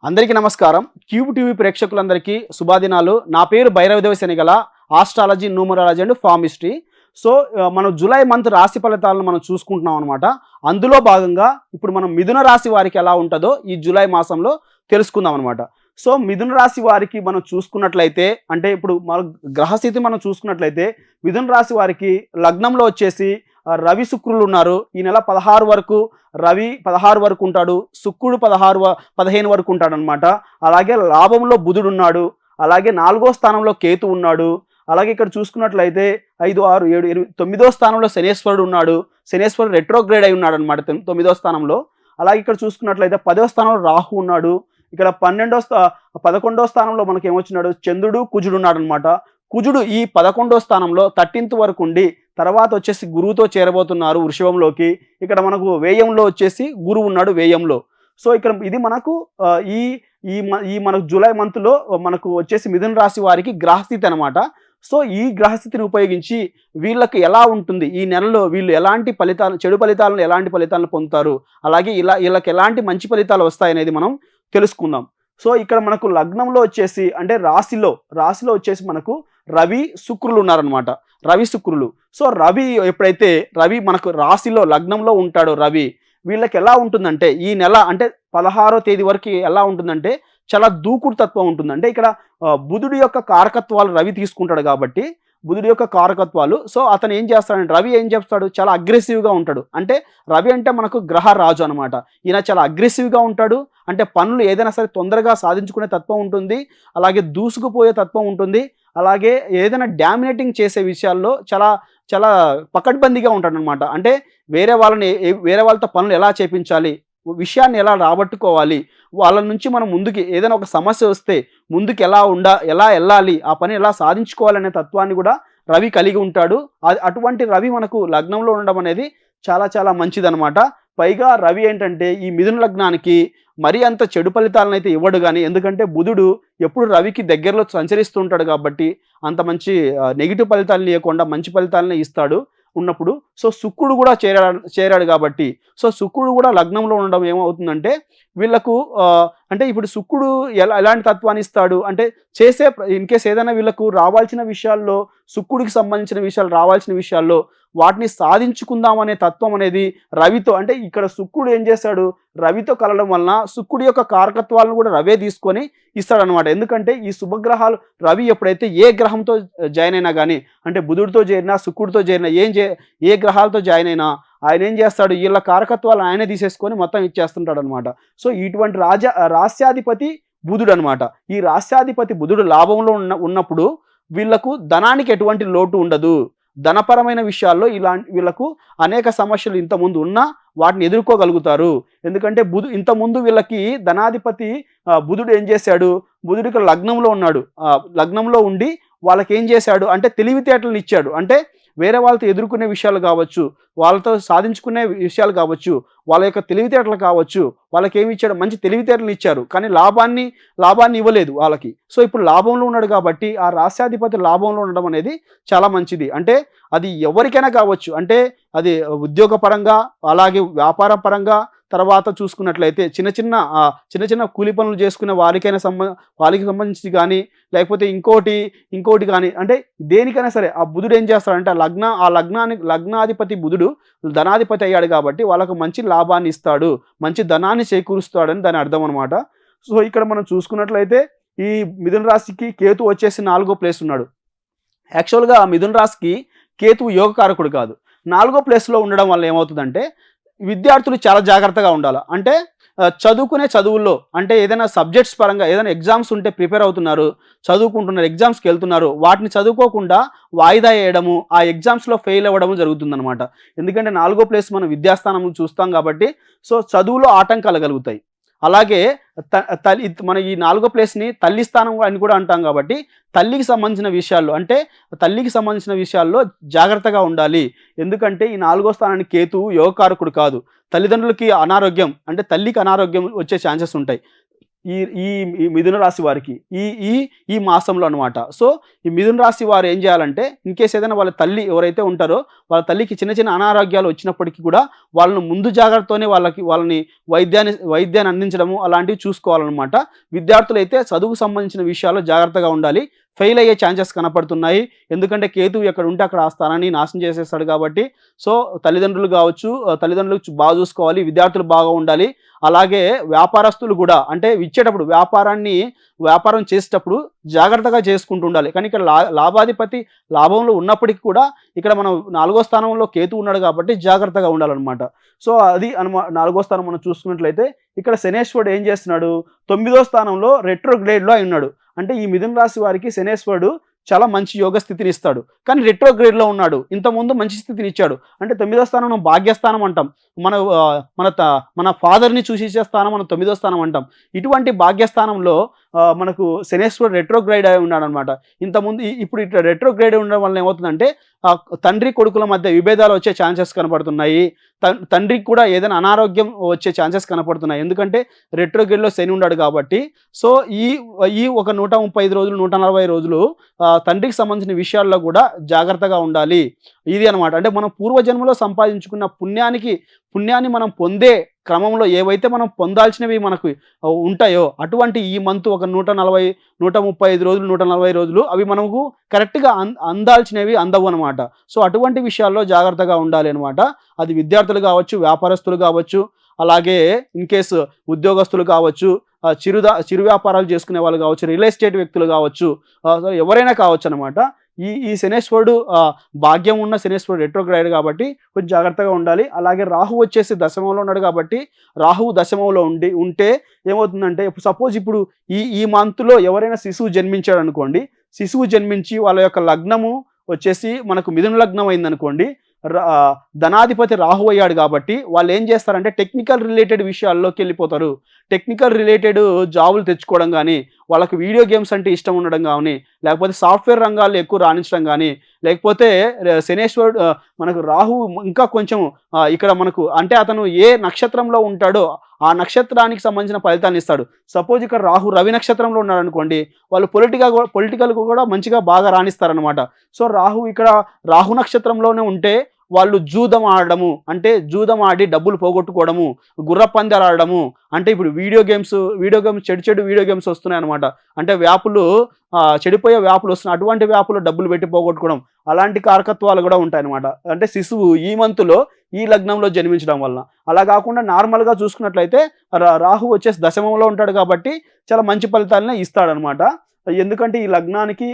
అందరికీ నమస్కారం. Cube TV ప్రేక్షకులందరికీ శుభాదినాలు. నా పేరు భైరవదేవ శనిగల, ఆస్ట్రాలజీ, న్యూమరాలజీ అండ్ ఫార్మిస్ట్రీ. సో మనం జూలై మంత్ రాశి ఫలితాలను మనం చూసుకుంటున్నాం అనమాట. అందులో భాగంగా ఇప్పుడు మనం మిథున రాశి వారికి ఎలా ఉంటుందో ఈ జూలై మాసంలో తెలుసుకుందాం అనమాట. సో మిథున రాశి వారికి మనం చూసుకున్నట్లయితే, అంటే ఇప్పుడు మన గ్రహస్థితి మనం చూసుకున్నట్లయితే మిథున రాశి వారికి లగ్నంలో వచ్చేసి రవి శుక్రులు ఉన్నారు. ఈ నెల 16 వరకు రవి 16 వరకు ఉంటాడు, శుక్రుడు 15 వరకు ఉంటాడు అనమాట. అలాగే లాభంలో బుధుడు ఉన్నాడు, అలాగే 4వ స్థానంలో కేతు ఉన్నాడు. అలాగే ఇక్కడ చూసుకున్నట్లయితే 5, 6, 7, 8, 9వ స్థానంలో శనేశ్వరుడు ఉన్నాడు. శనేశ్వరుడు రెట్రోగ్రేడ్ అయి ఉన్నాడు అనమాట 9వ స్థానంలో. అలాగే ఇక్కడ చూసుకున్నట్లయితే 10వ స్థానంలో రాహు ఉన్నాడు. ఇక్కడ 11వ స్థానంలో మనకి ఏమొచ్చినాడు, చంద్రుడు, కుజుడు ఉన్నాడు అనమాట. కుజుడు ఈ 11వ స్థానంలో 13th వరకు ఉండి తర్వాత వచ్చేసి గురువుతో చేరబోతున్నారు వృషభంలోకి. ఇక్కడ మనకు వ్యయంలో వచ్చేసి గురువు ఉన్నాడు వ్యయంలో. సో ఇక్కడ ఇది మనకు ఈ ఈ మనకు జూలై మంత్లో మనకు వచ్చేసి మిథున రాశి వారికి గ్రహస్థితి అనమాట. సో ఈ గ్రహస్థితిని ఉపయోగించి వీళ్ళకి ఎలా ఉంటుంది, ఈ నెలలో వీళ్ళు ఎలాంటి ఫలితాలు, చెడు ఫలితాలను ఎలాంటి ఫలితాలను పొందుతారు, అలాగే వీళ్ళకి ఎలాంటి మంచి ఫలితాలు వస్తాయనేది మనం తెలుసుకుందాం. సో ఇక్కడ మనకు లగ్నంలో వచ్చేసి అంటే రాశిలో వచ్చేసి మనకు రవి శుక్రులు ఉన్నారనమాట. రవి శుక్రులు. సో ఎప్పుడైతే రవి మనకు రాశిలో లగ్నంలో ఉంటాడో రవి, వీళ్ళకి ఎలా ఉంటుందంటే ఈ నెల అంటే 16వ తేదీ వరకు ఎలా ఉంటుందంటే చాలా దూకుడు తత్వం ఉంటుంది. అంటే ఇక్కడ బుధుడి యొక్క కారకత్వాలు రవి తీసుకుంటాడు కాబట్టి బుధుడి యొక్క కారకత్వాలు. సో అతను ఏం చేస్తాడంటే రవి ఏం చేస్తాడు, చాలా అగ్రెసివ్గా ఉంటాడు. అంటే రవి అంటే మనకు గ్రహ రాజు అనమాట. ఈయన చాలా అగ్రెసివ్గా ఉంటాడు. అంటే పనులు ఏదైనా సరే తొందరగా సాధించుకునే తత్వం ఉంటుంది, అలాగే దూసుకుపోయే తత్వం ఉంటుంది, అలాగే ఏదైనా డామినేటింగ్ చేసే విషయాల్లో చాలా చాలా పకడ్బందీగా ఉంటాడు అనమాట. అంటే వేరే వాళ్ళతో పనులు ఎలా చేపించాలి, విషయాన్ని ఎలా రాబట్టుకోవాలి, వాళ్ళ నుంచి మనం ముందుకి ఏదైనా ఒక సమస్య వస్తే ముందుకు ఎలా వెళ్ళాలి, ఆ పని ఎలా సాధించుకోవాలనే తత్వాన్ని కూడా రవి కలిగి ఉంటాడు. అటువంటి రవి మనకు లగ్నంలో ఉండడం అనేది చాలా చాలా మంచిదనమాట. పైగా రవి ఏంటంటే ఈ మిథున లగ్నానికి మరీ అంత చెడు ఫలితాలను అయితే ఇవ్వడు. కానీ ఎందుకంటే బుధుడు ఎప్పుడు రవికి దగ్గరలో సంచరిస్తూ ఉంటాడు కాబట్టి అంత మంచి నెగిటివ్ ఫలితాలు లేకుండా మంచి ఫలితాలనే ఇస్తాడు ఉన్నప్పుడు. సో శుక్రుడు కూడా చేరాడు కాబట్టి, సో శుక్రుడు కూడా లగ్నంలో ఉండడం ఏమవుతుందంటే వీళ్ళకు అంటే ఇప్పుడు శుక్రుడు ఎలాంటి తత్వాన్ని ఇస్తాడు అంటే ఇన్ కేస్ ఏదైనా వీళ్ళకు రావాల్సిన విషయాల్లో, శుక్రుడికి సంబంధించిన విషయాలు రావాల్సిన విషయాల్లో వాటిని సాధించుకుందామనే తత్వం అనేది రవితో, అంటే ఇక్కడ శుక్రుడు ఏం చేశాడు, రవితో కలవడం వలన శుక్రుడి యొక్క కారకత్వాలను కూడా రవే తీసుకొని ఇస్తాడనమాట. ఎందుకంటే ఈ శుభగ్రహాలు రవి ఎప్పుడైతే ఏ గ్రహంతో జాయిన్ అయినా కానీ, అంటే బుధుడితో చేరినా శుక్రుడితో చేరినా ఏ గ్రహాలతో జాయిన్ అయినా ఆయన ఏం చేస్తాడు, వీళ్ళ కారకత్వాలు ఆయనే తీసేసుకొని మొత్తం ఇచ్చేస్తుంటాడు అనమాట. సో ఇటువంటి రాస్యాధిపతి బుధుడు అనమాట. ఈ రాస్యాధిపతి బుధుడు లాభంలో ఉన్నప్పుడు వీళ్లకు ధనానికి ఎటువంటి లోటు ఉండదు. ధనపరమైన విషయాల్లో వీళ్ళకు అనేక సమస్యలు ఇంతకుముందు ఉన్నా వాటిని ఎదుర్కోగలుగుతారు. ఎందుకంటే ఇంతకుముందు వీళ్ళకి ధనాధిపతి బుధుడు ఏం చేశాడు, బుధుడికి లగ్నంలో ఉన్నాడు. లగ్నంలో ఉండి వాళ్ళకి ఏం చేశాడు అంటే తెలివితేటలను ఇచ్చాడు. అంటే వేరే వాళ్ళతో ఎదుర్కొనే విషయాలు కావచ్చు, వాళ్ళతో సాధించుకునే విషయాలు కావచ్చు, వాళ్ళ యొక్క తెలివితేటలు కావచ్చు, వాళ్ళకి ఏమి ఇచ్చాడు, మంచి తెలివితేటలు ఇచ్చారు. కానీ లాభాన్ని ఇవ్వలేదు వాళ్ళకి. సో ఇప్పుడు లాభంలో ఉన్నాడు కాబట్టి ఆ రాస్యాధిపతి లాభంలో ఉండడం అనేది చాలా మంచిది. అంటే అది ఎవరికైనా కావచ్చు, అంటే అది ఉద్యోగపరంగా, అలాగే వ్యాపార పరంగా, తర్వాత చూసుకున్నట్లయితే చిన్న చిన్న కూలి పనులు చేసుకునే వాళ్ళకి సంబంధించి కానీ, లేకపోతే ఇంకోటి కానీ, అంటే దేనికైనా సరే ఆ బుధుడు ఏం చేస్తాడంటే లగ్నాధిపతి బుధుడు ధనాధిపతి అయ్యాడు కాబట్టి వాళ్ళకు మంచి లాభాన్ని ఇస్తాడు, మంచి ధనాన్ని చేకూరుస్తాడని దాని అర్థం అనమాట. సో ఇక్కడ మనం చూసుకున్నట్లయితే ఈ మిథున రాశికి కేతు వచ్చేసి 4వ ప్లేస్ ఉన్నాడు. యాక్చువల్గా మిథున రాశికి కేతువు యోగకారకుడు కాదు. 4వ ప్లేస్లో ఉండడం వల్ల ఏమవుతుందంటే విద్యార్థులు చాలా జాగ్రత్తగా ఉండాలి. అంటే చదువుకునే చదువుల్లో, అంటే ఏదైనా సబ్జెక్ట్స్ పరంగా ఏదైనా ఎగ్జామ్స్ ఉంటే ప్రిపేర్ అవుతున్నారు, చదువుకుంటున్నారు, ఎగ్జామ్స్కి వెళ్తున్నారు, వాటిని చదువుకోకుండా వాయిదా వేయడము, ఆ ఎగ్జామ్స్లో ఫెయిల్ అవ్వడము జరుగుతుందన్నమాట. ఎందుకంటే 4వ ప్లేస్ మనం విద్యాస్థానం చూస్తాం కాబట్టి సో చదువులో ఆటంకాలు కలుగుతాయి. అలాగే మన ఈ 4వ ప్లేస్ని తల్లి స్థానం అని కూడా అంటాం కాబట్టి తల్లికి సంబంధించిన విషయాల్లో జాగ్రత్తగా ఉండాలి. ఎందుకంటే ఈ 4వ స్థానాన్ని కేతువు యోగకారకుడు కాదు. తల్లిదండ్రులకి అనారోగ్యం, అంటే తల్లికి అనారోగ్యం వచ్చే ఛాన్సెస్ ఉంటాయి. ఈ ఈ ఈ మిథున రాశి వారికి ఈ ఈ ఈ మాసంలో అనమాట. సో, ఈ మిథున రాశి వారు ఏం చేయాలంటే, ఇన్‌కేస్ ఏదైనా వాళ్ళ తల్లి ఎవరైతే ఉంటారో, వాళ్ళ తల్లికి చిన్న చిన్న అనారోగ్యాలు వచ్చినప్పటికీ కూడా, వాళ్ళని ముందు జాగ్రత్తతోనే వాళ్ళని వైద్యాన్ని అందించడము అలాంటివి చూసుకోవాలనమాట. విద్యార్థులైతే చదువుకు సంబంధించిన విషయాల్లో జాగ్రత్తగా ఉండాలి. ఫెయిల్ అయ్యే ఛాన్సెస్ కనపడుతున్నాయి. ఎందుకంటే కేతువు ఎక్కడ ఉంటే అక్కడ ఆ స్థానాన్ని నాశనం చేసేస్తాడు కాబట్టి, సో తల్లిదండ్రులు కావచ్చు, తల్లిదండ్రులు బాగా చూసుకోవాలి. విద్యార్థులు బాగా ఉండాలి. అలాగే వ్యాపారస్తులు కూడా అంటే ఇచ్చేటప్పుడు వ్యాపారం చేసేటప్పుడు జాగ్రత్తగా చేసుకుంటూ ఉండాలి. కానీ ఇక్కడ లాభాధిపతి లాభంలో ఉన్నప్పటికీ కూడా ఇక్కడ మనం 4వ స్థానంలో కేతువు ఉన్నాడు కాబట్టి జాగ్రత్తగా ఉండాలన్నమాట. సో, అది 4వ స్థానం మనం చూసుకున్నట్లయితే ఇక్కడ శనేశ్వరుడు ఏం చేస్తున్నాడు, 9వ స్థానంలో రెట్రోగ్రేడ్‌లో అయి ఉన్నాడు. అంటే ఈ మిథున రాశి వారికి శనేశ్వరుడు చాలా మంచి యోగ స్థితిని ఇస్తాడు. కానీ రెట్రోగ్రేడ్‌లో ఉన్నాడు. ఇంతకుముందు మంచి స్థితిని ఇచ్చాడు. అంటే 9వ స్థానం మనం భాగ్యస్థానం అంటాం. మన మన ఫాదర్‌ని సూచించే స్థానం మనం 9వ స్థానం అంటాం. ఇటువంటి భాగ్యస్థానంలో మనకు శనేశ్వరుడు రెట్రోగ్రేడ్ అయి ఉన్నాడనమాట. ఇంతకుముందు ఇప్పుడు ఇట్లా రెట్రోగ్రేడ్ ఉండడం వల్ల ఏమవుతుందంటే తండ్రి కొడుకుల మధ్య విభేదాలు వచ్చే ఛాన్సెస్ కనపడుతున్నాయి. తండ్రికి కూడా ఏదైనా అనారోగ్యం వచ్చే ఛాన్సెస్ కనపడుతున్నాయి. ఎందుకంటే రెట్రోగ్రేడ్‌లో శని ఉన్నాడు కాబట్టి. సో, ఈ ఒక 135 రోజులు, 140 రోజులు తండ్రికి సంబంధించిన విషయాల్లో కూడా జాగ్రత్తగా ఉండాలి. ఇది అనమాట. అంటే మనం పూర్వజన్మలో సంపాదించుకున్న పుణ్యాన్ని మనం పొందే క్రమంలో ఏవైతే మనం పొందాల్సినవి మనకు ఉంటాయో అటువంటి ఈ మంత్ ఒక 140, 135 రోజులు, 140 రోజులు అవి మనకు కరెక్ట్‌గా అందాల్సినవి అందవు అనమాట. సో, అటువంటి విషయాల్లో జాగ్రత్తగా ఉండాలి అనమాట. అది విద్యార్థులు కావచ్చు, వ్యాపారస్తులు కావచ్చు, అలాగే ఇన్‌కేస్ ఉద్యోగస్తులు కావచ్చు, చిరు వ్యాపారాలు చేసుకునే వాళ్ళు కావచ్చు, రియల్ ఎస్టేట్ వ్యక్తులు కావచ్చు, ఎవరైనా కావచ్చు అనమాట. ఈ శనేశ్వరుడు భాగ్యం ఉన్న శనేశ్వరుడు రెట్రోగ్రేడ్ కాబట్టి కొంచెం జాగ్రత్తగా ఉండాలి. అలాగే రాహువు వచ్చేసి దశమంలో ఉన్నాడు కాబట్టి, రాహువు దశమంలో ఉంటే ఏమవుతుందంటే, సపోజ్ ఇప్పుడు ఈ మంత్‌లో ఎవరైనా శిశువు జన్మించాడు అనుకోండి. శిశువు జన్మించి వాళ్ళ యొక్క లగ్నము వచ్చేసి మనకు మిథున లగ్నం అయిందనుకోండి. ధనాధిపతి రాహు అయ్యాడు కాబట్టి వాళ్ళు ఏం చేస్తారంటే టెక్నికల్ రిలేటెడ్ విషయాల్లోకి వెళ్ళిపోతారు. టెక్నికల్ రిలేటెడ్ జాబులు తెచ్చుకోవడం కానీ, వాళ్ళకి వీడియో గేమ్స్ అంటే ఇష్టం ఉండడం కానీ, లేకపోతే సాఫ్ట్వేర్ రంగాల్లో ఎక్కువ రాణించడం కానీ, లేకపోతే శనేశ్వరుడు మనకు రాహు ఇంకా కొంచెం ఇక్కడ మనకు అంటే అతను ఏ నక్షత్రంలో ఉంటాడో ఆ నక్షత్రానికి సంబంధించిన ఫలితాన్ని ఇస్తాడు. సపోజ్ ఇక్కడ రవి నక్షత్రంలో ఉన్నాడు అనుకోండి, వాళ్ళు పొలిటికల్ కూడా మంచిగా బాగా రాణిస్తారనమాట. సో, రాహు నక్షత్రంలోనే ఉంటే వాళ్ళు జూదం ఆడడము, అంటే జూదం ఆడి డబ్బులు పోగొట్టుకోవడము, గుర్ర పందాలు ఆడడము, అంటే ఇప్పుడు వీడియో గేమ్స్ చెడు వీడియో గేమ్స్ వస్తున్నాయి అనమాట. అంటే చెడిపోయే వ్యాపులు వస్తున్నాయి. అటువంటి వ్యాపులు డబ్బులు పెట్టి పోగొట్టుకోవడం, అలాంటి కారకత్వాలు కూడా ఉంటాయన్నమాట. అంటే శిశువు ఈ మంత్లో ఈ లగ్నంలో జన్మించడం వలన. అలా కాకుండా నార్మల్గా చూసుకున్నట్లయితే రాహు వచ్చేసి దశమంలో ఉంటాడు కాబట్టి చాలా మంచి ఫలితాలనే ఇస్తాడనమాట. ఎందుకంటే ఈ లగ్నానికి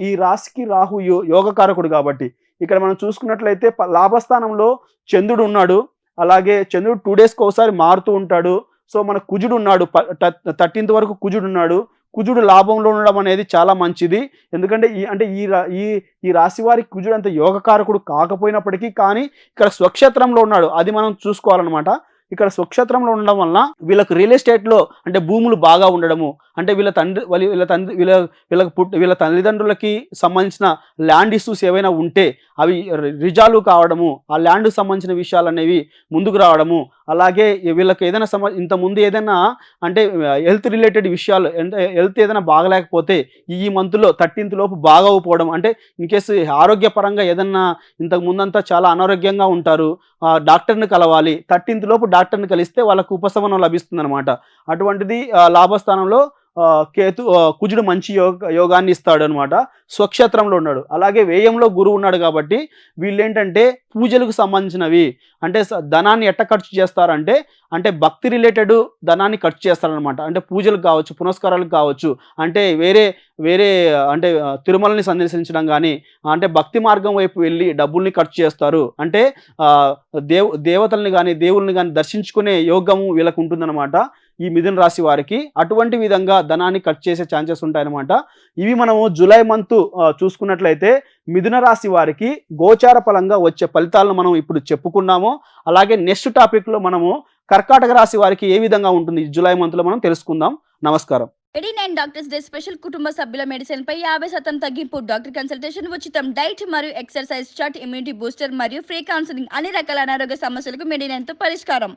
ఈ రాశికి రాహు యోగకారకుడు కాబట్టి. ఇక్కడ మనం చూసుకున్నట్లయితే లాభస్థానంలో చంద్రుడు ఉన్నాడు. అలాగే చంద్రుడు 2 డేస్కి ఒకసారి మారుతూ ఉంటాడు. సో, మన కుజుడు ఉన్నాడు. 13th వరకు కుజుడు ఉన్నాడు. కుజుడు లాభంలో ఉండడం అనేది చాలా మంచిది. ఎందుకంటే ఈ రాశి వారికి కుజుడు అంత యోగకారకుడు కాకపోయినప్పటికీ కానీ ఇక్కడ స్వక్షేత్రంలో ఉన్నాడు. అది మనం చూసుకోవాలన్నమాట. ఇక్కడ స్వక్షేత్రంలో ఉండడం వలన వీళ్ళకి రియల్ ఎస్టేట్లో అంటే భూములు బాగా ఉండడము, అంటే వీళ్ళ తల్లిదండ్రులకి సంబంధించిన ల్యాండ్ ఇష్యూస్ ఏవైనా ఉంటే అవి రిజాల్వ్ కావడము, ఆ ల్యాండ్కి సంబంధించిన విషయాలు అనేవి ముందుకు రావడము, అలాగే వీళ్ళకి ఏదైనా ఇంతకుముందు ఏదైనా అంటే హెల్త్ రిలేటెడ్ విషయాలు, అంటే హెల్త్ ఏదైనా బాగలేకపోతే ఈ మంత్లో 13th లోపు బాగోకపోవడం, అంటే ఇన్కేస్ ఆరోగ్యపరంగా ఏదన్నా ఇంతకు ముందంతా చాలా అనారోగ్యంగా ఉంటారు, డాక్టర్ని కలవాలి. 13th లోపు డాక్టర్ని కలిస్తే వాళ్ళకు ఉపశమనం లభిస్తుంది అనమాట. అటువంటిది లాభస్థానంలో కుజుడు మంచి యోగాన్ని ఇస్తాడు అనమాట. స్వక్షేత్రంలో ఉన్నాడు. అలాగే వ్యయంలో గురువు ఉన్నాడు కాబట్టి వీళ్ళేంటంటే పూజలకు సంబంధించినవి, అంటే ధనాన్ని ఎట్ట ఖర్చు చేస్తారంటే అంటే భక్తి రిలేటెడ్ ధనాన్ని ఖర్చు చేస్తారనమాట. అంటే పూజలకు కావచ్చు, పునస్కారాలకు కావచ్చు, అంటే వేరే అంటే తిరుమలని సందర్శించడం కానీ, అంటే భక్తి మార్గం వైపు వెళ్ళి డబ్బుల్ని ఖర్చు చేస్తారు. అంటే దేవతల్ని కానీ దేవుల్ని కానీ దర్శించుకునే యోగము వీళ్ళకు ఉంటుందన్నమాట ఈ మిథున రాశి వారికి. అటువంటి విధంగా ధనాన్ని ఖర్చు చేసే ఛాన్సెస్ ఉంటాయన్నమాట. ఇవి మనము జూలై మంత్ చూసుకున్నట్లయితే మిథున రాశి వారికి గోచార ఫలంగా వచ్చే ఫలితాలను మనం ఇప్పుడు చెప్పుకున్నాము. అలాగే నెక్స్ట్ టాపిక్లో మనము కర్కాటక రాశి వారికి ఏ విధంగా ఉంటుంది జూలై మంత్లో మనం తెలుసుకుందాం. నమస్కారం. 89 డాక్టర్స్ డే స్పెషల్ కుటుంబ సభ్యుల మెడిసిన్ పై 50% తగ్గింపు, డాక్టర్ కన్సల్టేషన్ ఉచితం, డైట్ మరియు ఎక్సర్సైజ్ చార్ట్, ఇమ్యూనిటీ బూస్టర్ మరియు ఫ్రీ కౌన్సిలింగ్, అన్ని రకాల అనారోగ్య సమస్యలకు 89తో పరిష్కారం.